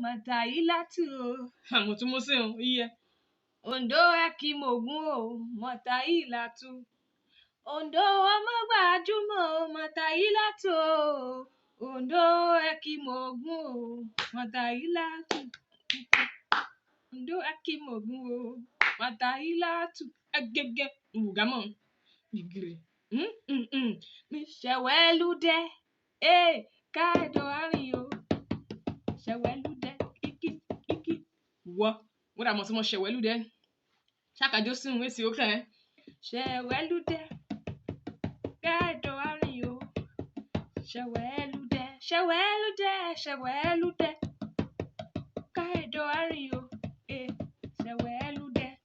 Matailatu. Mutumuseo, yeah. Ondo Akimogun, Matailatu. Ondo Amagbajumo, Matailatu. Ondo Akimogun, Matailatu. Ondo Akimogun, Matailatu. Agege, Mugamon. Bigre. Mishawelude. Kaido Ario. Shawelude. Iki. What am I so much Shawelude? Shaka just soon we see okay. Shawelude. Kaido Ario. Shawelude. Kaido Ario. Shawelude.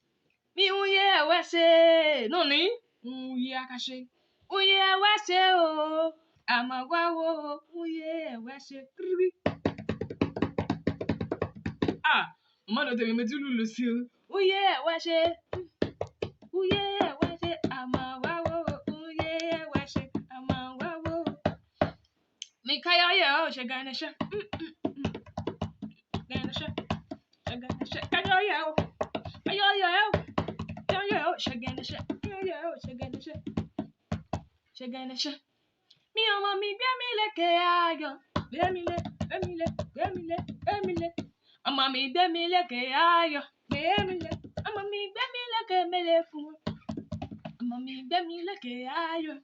Mi uye wese. No ni? Uye akashe. Uye wese o. Amagwawo. Uye wese. Mama no tell me to lose you. Uye wese. Amagwawo. Uye wese. Amagwawo. Mi kaya yo. Shaganesha. Shaganesha. Kaya yo. Shaganesha. Mi ọmọ mi gbé mi lékè ayọ̀. Gbé mi lé. Ọmọ mi gbé mi lékè ayọ̀. Gbé mi lé. Ọmọ mi gbé mi lékè mele fún. Ọmọ mi gbé mi lékè ayọ̀.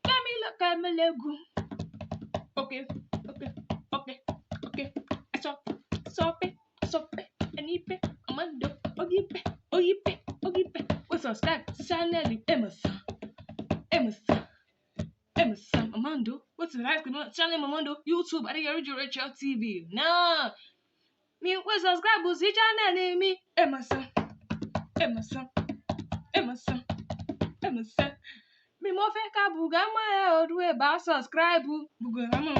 Gbé mi lékè mele gùn. Okay. Sope. Enipe. Amando. Ogipe. We subscribe to channel Emerson. Amando. What's the live channel Amando? YouTube. I think Rachel TV. No. Me we subscribe to the channel me Emerson. Me mo fe ka bugama e odu e ba subscribe bugama.